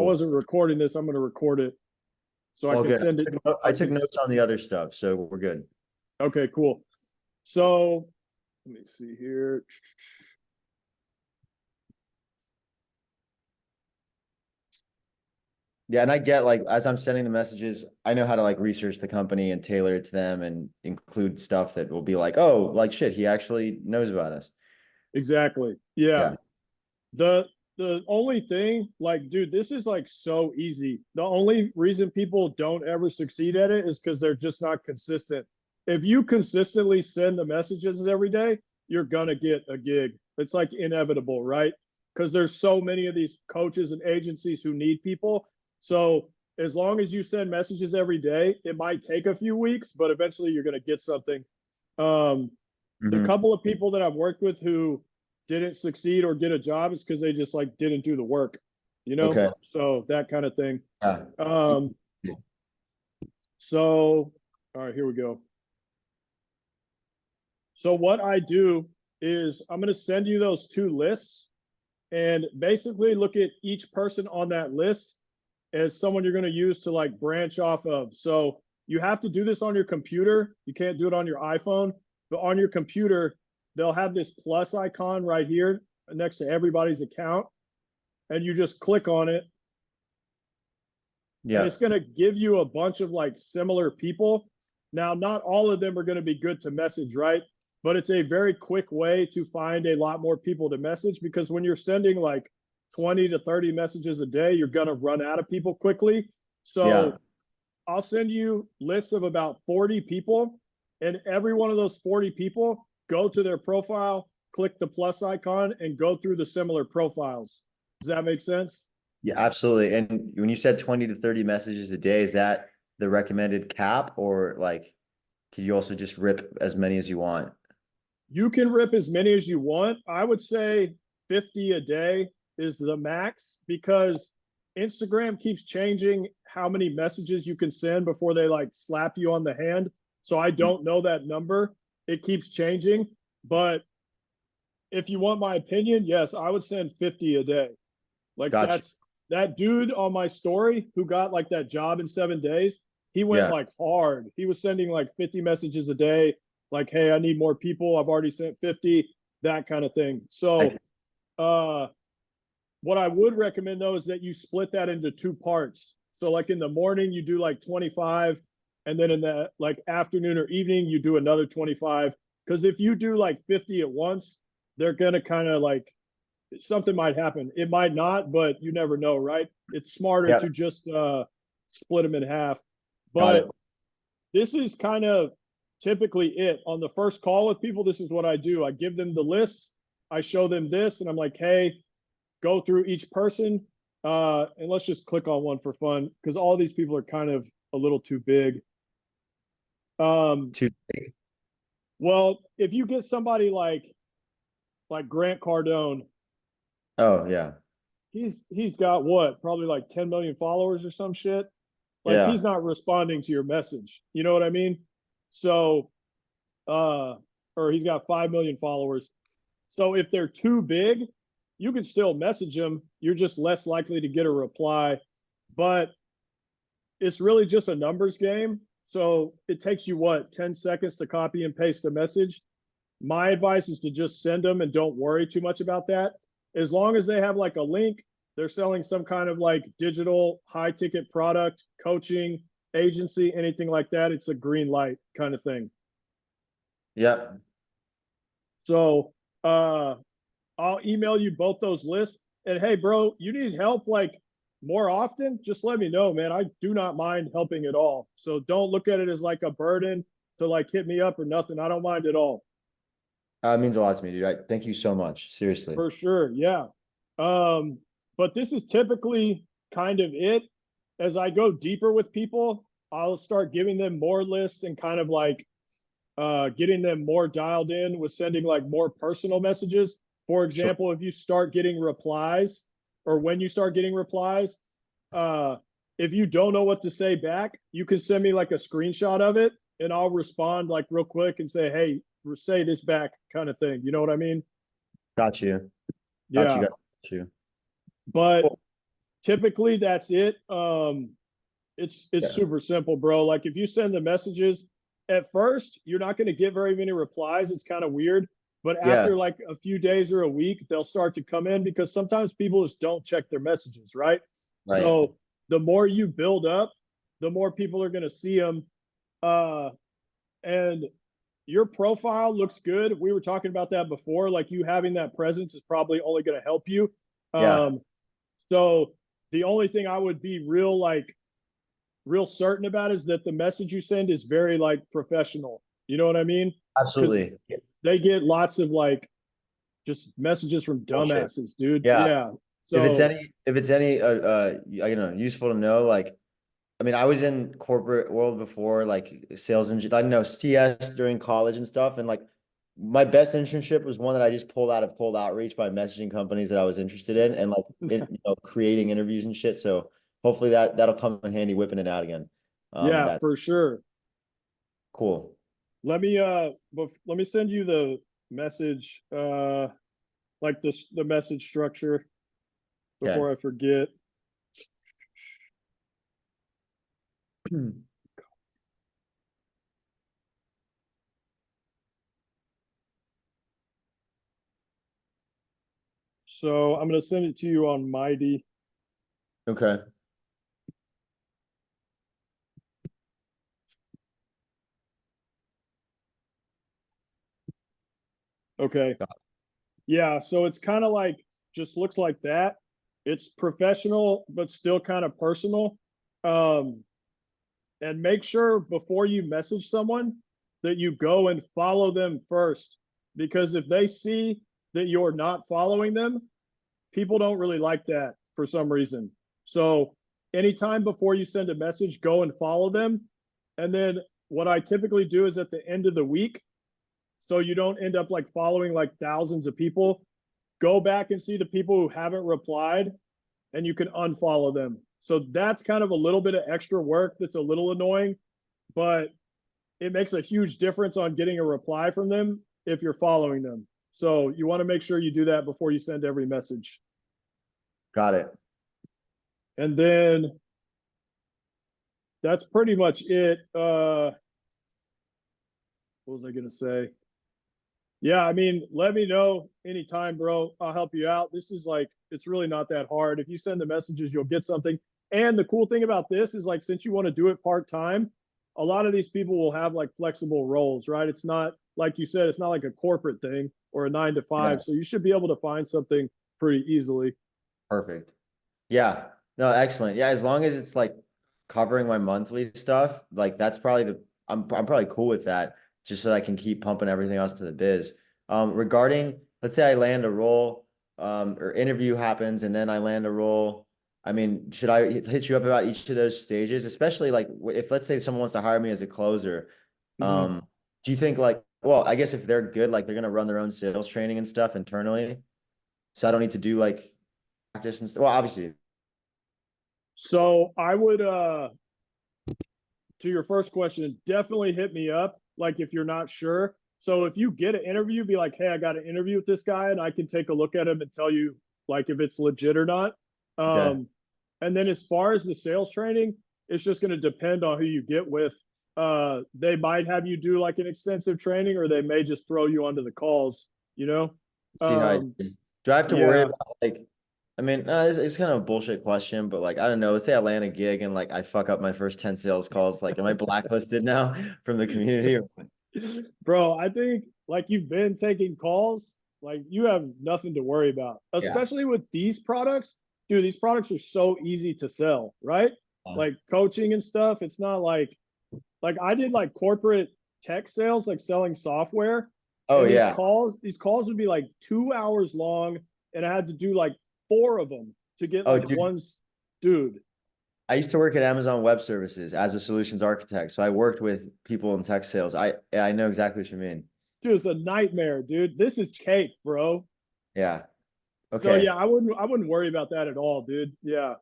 I wasn't recording this. I'm going to record it so I All can good. send it. I took notes on the other stuff, so we're good. Okay, cool. So let me see here. Yeah, and I get like as I'm sending the messages, I know how to like research the company and tailor it to them and include stuff that will be like, oh, like shit, he actually knows about us. Exactly. Yeah. Yeah. The the only thing, like, dude, this is like so easy. The only reason people don't ever succeed at it is because they're just not consistent. If you consistently send the messages every day, you're gonna get a gig. It's like inevitable, right? Because there's so many of these coaches and agencies who need people. So as long as you send messages every day, it might take a few weeks, but eventually you're gonna get something. Um, the Hmm. couple of people that I've worked with who didn't succeed or get a job is because they just like didn't do the work, you know? Okay. So that kind of thing. Yeah. Um, so all right, here we go. So what I do is I'm going to send you those two lists and basically look at each person on that list as someone you're going to use to like branch off of. So you have to do this on your computer. You can't do it on your iPhone, but on your computer, they'll have this plus icon right here next to everybody's account. And you just click on it. And Yeah. it's going to give you a bunch of like similar people. Now, not all of them are going to be good to message, right? But it's a very quick way to find a lot more people to message because when you're sending like 20 to 30 messages a day, you're going to run out of people quickly. Yeah. So I'll send you lists of about 40 people, and every one of those 40 people, go to their profile, click the plus icon, and go through the similar profiles. Does that make sense? Yeah, absolutely. And when you said 20 to 30 messages a day, is that the recommended cap or like could you also just rip as many as you want? You can rip as many as you want. I would say 50 a day is the max because Instagram keeps changing how many messages you can send before they like slap you on the hand. So I don't know that number. It keeps changing. But if you want my opinion, yes, I would send 50 a day. Like Gotcha. that's that dude on my story who got like that job in 7 days. He went Yeah. like hard. He was sending like 50 messages a day, like, hey, I need more people. I've already sent 50, that kind of thing. I, So uh what I would recommend though is that you split that into two parts. So like in the morning you do like 25, and then in the like afternoon or evening you do another 25. Because if you do like 50 at once, they're gonna kind of like something might happen. It might not, but you never know, right? It's smarter yeah, to just split them in half. got it. But this is kind of typically it. On the first call with people, this is what I do. I give them the lists, I show them this, and I'm like, hey, go through each person. And let's just click on one for fun because all these people are kind of a little too big. Um, Too big. well, if you get somebody like Grant Cardone, Oh, yeah. he's got what, probably like 10 million followers or some shit. Like Yeah. he's not responding to your message. You know what I mean? So or he's got 5 million followers. So if they're too big, you can still message them. You're just less likely to get a reply. But it's really just a numbers game. So it takes you what, 10 seconds to copy and paste a message. My advice is to just send them and don't worry too much about that. As long as they have like a link, they're selling some kind of like digital high ticket product, coaching, agency, anything like that, it's a green light kind of thing. Yeah. So I'll email you both those lists. And hey, bro, you need help like more often? Just let me know, man. I do not mind helping at all. So don't look at it as like a burden to like hit me up or nothing. I don't mind at all. It means a lot to me, dude. Thank you so much. Seriously. For sure. Yeah. Um, but this is typically kind of it. As I go deeper with people, I'll start giving them more lists and kind of like getting them more dialed in with sending like more personal messages. For Sure. example, if you start getting replies or when you start getting replies, uh, if you don't know what to say back, you can send me like a screenshot of it and I'll respond like real quick and say, hey, say this back kind of thing. You know what I mean? Got you. Got you. Yeah. Got you. But Cool. typically that's it. It's Yeah. super simple, bro. Like if you send the messages at first, you're not going to get very many replies. It's kind of weird. But Yeah. after like a few days or a week, they'll start to come in because sometimes people just don't check their messages, right? Right. So the more you build up, the more people are going to see them. Uh, and your profile looks good. We were talking about that before. Like you having that presence is probably only going to help you. Yeah. Um, so the only thing I would be real certain about is that the message you send is very like professional. You know what I mean? Because Absolutely. they get lots of like just messages from Bullshit. dumbasses, dude. Yeah. Yeah. So If it's any useful to know, like I mean, I was in corporate world before, like sales and I don't know CS during college and stuff, and like my best internship was one that I just pulled out of cold outreach by messaging companies that I was interested in, and like creating interviews and shit. So hopefully that'll come in handy whipping it out again. yeah, That for sure. cool. Let me send you the message, like the message structure Okay. before I forget. So I'm gonna send it to you on Mighty. Okay. Okay. Yeah, so it's kind of like just looks like that. It's professional, but still kind of personal. Um, and make sure before you message someone that you go and follow them first. Because if they see that you're not following them, people don't really like that for some reason. So anytime before you send a message, go and follow them. And then what I typically do is at the end of the week, so you don't end up like following like thousands of people, go back and see the people who haven't replied and you can unfollow them. So that's kind of a little bit of extra work that's a little annoying, but it makes a huge difference on getting a reply from them if you're following them. So you want to make sure you do that before you send every message. Got it. And then that's pretty much it. What was I going to say? Yeah, I mean, let me know anytime, bro. I'll help you out. This is like, it's really not that hard. If you send the messages, you'll get something. And the cool thing about this is like, since you want to do it part time, a lot of these people will have like flexible roles, right? It's not like you said, it's not like a corporate thing or a 9 to 5. Yeah. So you should be able to find something pretty easily. Perfect. Yeah. No, excellent. Yeah, as long as it's like covering my monthly stuff, like that's probably I'm probably cool with that, just so that I can keep pumping everything else to the biz. Regarding, let's say I land a role, or interview happens and then I land a role. I mean, should I hit you up about each of those stages, especially like if let's say someone wants to hire me as a closer, Mm-hmm. do you think like, well, I guess if they're good, like they're gonna run their own sales training and stuff internally, so I don't need to do like practice and stuff. Well, obviously. So I would to your first question, definitely hit me up. Like if you're not sure. So if you get an interview, be like, hey, I got an interview with this guy, and I can take a look at him and tell you like if it's legit or not. Okay. And then as far as the sales training, it's just going to depend on who you get with. They might have you do like an extensive training, or they may just throw you onto the calls. You know. See how I Um, do. Do I have to worry yeah, about like, I mean, it's kind of a bullshit question, but like, I don't know. Let's say I land a gig and like I fuck up my first 10 sales calls. Like, am I blacklisted now from the community? bro, I think like you've been taking calls, like you have nothing to worry about, Yeah. especially with these products. Dude, these products are so easy to sell, right? Like coaching and stuff. It's not like I did like corporate tech sales, like selling software, Oh and yeah. these calls would be like 2 hours long, and I had to do like four of them to get Oh, like dude, dude. I used to work at Amazon Web Services as a solutions architect. So I worked with people in tech sales. I know exactly what you mean. Dude, it's a nightmare, dude. This is cake, bro. Yeah. So Okay. yeah, I wouldn't worry about that at all, dude. Yeah.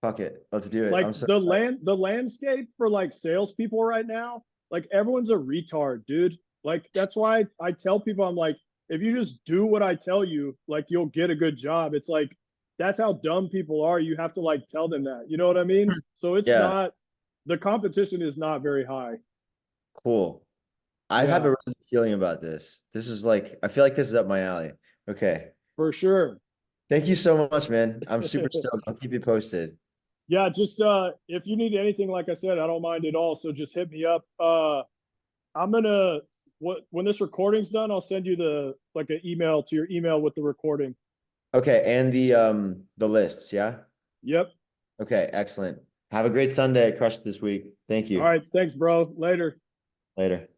Fuck it. Let's do it. Like I'm so the landscape for like salespeople right now, like everyone's a retard, dude. Like that's why I tell people I'm like, if you just do what I tell you, like you'll get a good job. It's like that's how dumb people are. You have to like tell them that. You know what I mean? So it's Yeah, not, the competition is not very high. cool. I have Yeah, a really good feeling about this. This is like, I feel like this is up my alley. Okay. for sure. Thank you so much, man. I'm super stoked. I'll keep you posted. Yeah, just if you need anything, like I said, I don't mind at all. So just hit me up. I'm gonna when this recording's done, I'll send you the like an email to your email with the recording. Okay, and the lists, yeah? Yep. Okay, excellent. Have a great Sunday. Crush it this week. Thank All you. right. Thanks, bro. Later. Later.